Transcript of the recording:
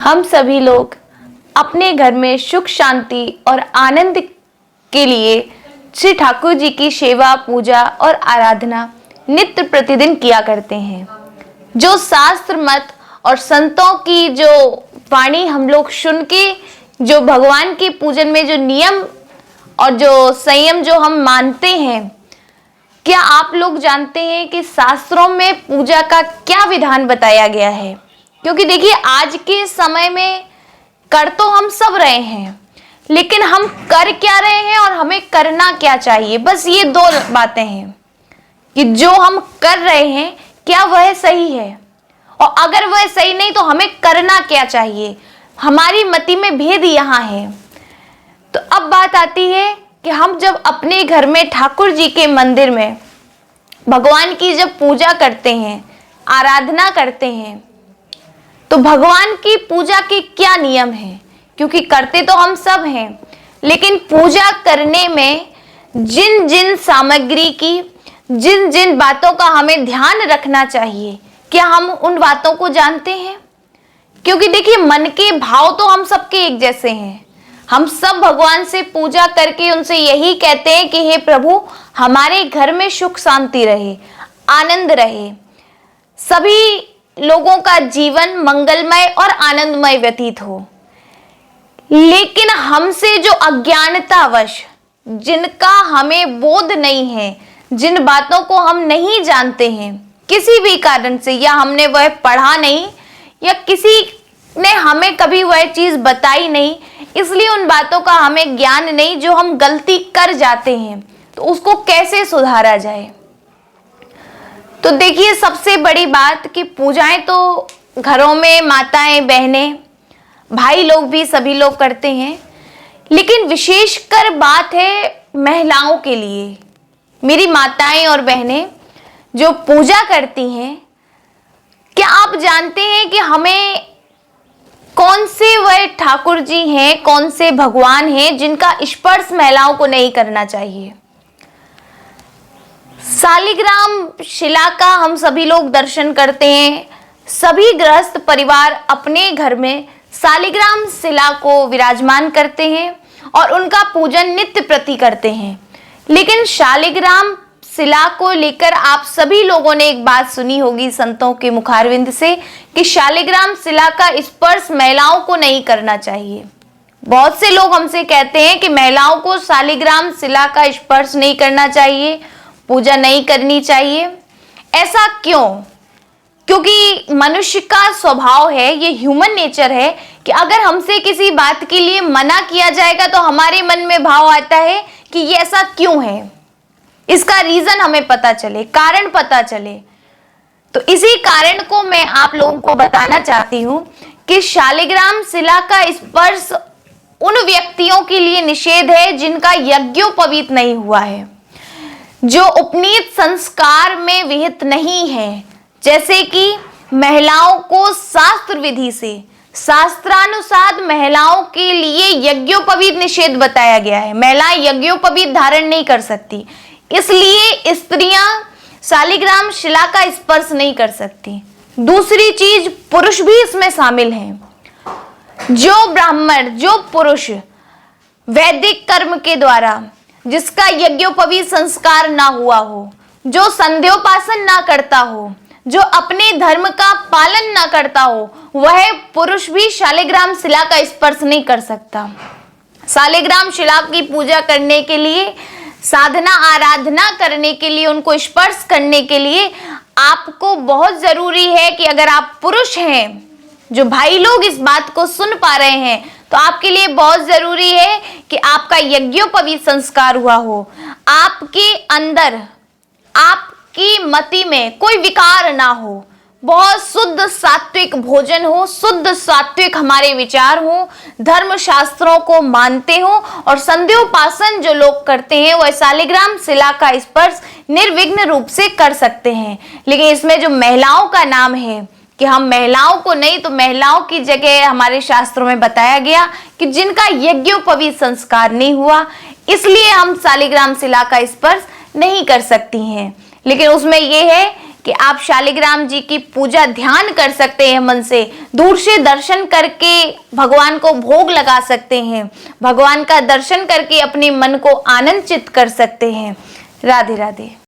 हम सभी लोग अपने घर में सुख शांति और आनंद के लिए श्री ठाकुर जी की सेवा पूजा और आराधना नित्य प्रतिदिन किया करते हैं। जो शास्त्र मत और संतों की जो वाणी हम लोग सुन के जो भगवान के पूजन में जो नियम और जो संयम जो हम मानते हैं, क्या आप लोग जानते हैं कि शास्त्रों में पूजा का क्या विधान बताया गया है? क्योंकि देखिए, आज के समय में कर तो हम सब रहे हैं, लेकिन हम कर क्या रहे हैं और हमें करना क्या चाहिए, बस ये दो बातें हैं कि जो हम कर रहे हैं क्या वह सही है, और अगर वह सही नहीं तो हमें करना क्या चाहिए। हमारी मति में भेद यहाँ है। तो अब बात आती है कि हम जब अपने घर में ठाकुर जी के मंदिर में भगवान की जब पूजा करते हैं, आराधना करते हैं, तो भगवान की पूजा के क्या नियम हैं? क्योंकि करते तो हम सब हैं, लेकिन पूजा करने में जिन जिन सामग्री की, जिन जिन बातों का हमें ध्यान रखना चाहिए, क्या हम उन बातों को जानते हैं? क्योंकि देखिए, मन के भाव तो हम सबके एक जैसे हैं। हम सब भगवान से पूजा करके उनसे यही कहते हैं कि हे प्रभु, हमारे घर में सुख शांति रहे, आनंद रहे, सभी लोगों का जीवन मंगलमय और आनंदमय व्यतीत हो। लेकिन हमसे जो अज्ञानतावश, जिनका हमें बोध नहीं है, जिन बातों को हम नहीं जानते हैं किसी भी कारण से, या हमने वह पढ़ा नहीं, या किसी ने हमें कभी वह चीज बताई नहीं, इसलिए उन बातों का हमें ज्ञान नहीं, जो हम गलती कर जाते हैं तो उसको कैसे सुधारा जाए। तो देखिए, सबसे बड़ी बात कि पूजाएं तो घरों में माताएं, बहनें, भाई लोग भी सभी लोग करते हैं, लेकिन विशेषकर बात है महिलाओं के लिए। मेरी माताएं और बहनें जो पूजा करती हैं, क्या आप जानते हैं कि हमें कौन से वह ठाकुर जी हैं, कौन से भगवान हैं जिनका स्पर्श महिलाओं को नहीं करना चाहिए? शालिग्राम शिला का हम सभी लोग दर्शन करते हैं। सभी गृहस्थ परिवार अपने घर में शालिग्राम शिला को विराजमान करते हैं और उनका पूजन नित्य प्रति करते हैं। लेकिन शालिग्राम शिला को लेकर आप सभी लोगों ने एक बात सुनी होगी संतों के मुखारविंद से कि शालिग्राम शिला का स्पर्श महिलाओं को नहीं करना चाहिए। बहुत से लोग हमसे कहते हैं कि महिलाओं को शालिग्राम शिला का स्पर्श नहीं करना चाहिए, पूजा नहीं करनी चाहिए। ऐसा क्यों? क्योंकि मनुष्य का स्वभाव है, ये ह्यूमन नेचर है कि अगर हमसे किसी बात के लिए मना किया जाएगा तो हमारे मन में भाव आता है कि ये ऐसा क्यों है, इसका रीजन हमें पता चले, कारण पता चले। तो इसी कारण को मैं आप लोगों को बताना चाहती हूं कि शालिग्राम शिला का स्पर्श उन व्यक्तियों के लिए निषेध है जिनका यज्ञोपवीत नहीं हुआ है, जो उपनीत संस्कार में विहित नहीं है। जैसे कि महिलाओं को शास्त्र विधि से, शास्त्रानुसार महिलाओं के लिए यज्ञोपवीत निषेध बताया गया है। महिलाएं यज्ञोपवीत धारण नहीं कर सकती, इसलिए स्त्रियां शालिग्राम शिला का स्पर्श नहीं कर सकती। दूसरी चीज, पुरुष भी इसमें शामिल हैं। जो ब्राह्मण, जो पुरुष वैदिक कर्म के द्वारा, जिसका यज्ञोपवीत संस्कार ना हुआ हो, जो संध्योपासन ना करता हो, जो अपने धर्म का पालन ना करता हो, वह पुरुष भी शालिग्राम शिला का स्पर्श नहीं कर सकता। शालिग्राम शिला की पूजा करने के लिए, साधना आराधना करने के लिए, उनको स्पर्श करने के लिए आपको बहुत जरूरी है कि अगर आप पुरुष हैं, जो भाई लोग इस बात को सुन पा रहे हैं, तो आपके लिए बहुत जरूरी है कि आपका यज्ञोपवीत संस्कार हुआ हो, आपके अंदर, आपकी मति में कोई विकार ना हो, बहुत शुद्ध सात्विक भोजन हो, शुद्ध सात्विक हमारे विचार हो, धर्म शास्त्रों को मानते हो, और संध्योपासन जो लोग करते हैं वह शालिग्राम शिला का स्पर्श निर्विघ्न रूप से कर सकते हैं। लेकिन इसमें जो महिलाओं का नाम है कि हम महिलाओं को नहीं, तो महिलाओं की जगह हमारे शास्त्रों में बताया गया कि जिनका यज्ञोपवीत संस्कार नहीं हुआ, इसलिए हम शालिग्राम शिला का स्पर्श नहीं कर सकती हैं। लेकिन उसमें यह है कि आप शालिग्राम जी की पूजा ध्यान कर सकते हैं, मन से दूर से दर्शन करके भगवान को भोग लगा सकते हैं, भगवान का दर्शन करके अपने मन को आनंदित कर सकते हैं। राधे राधे।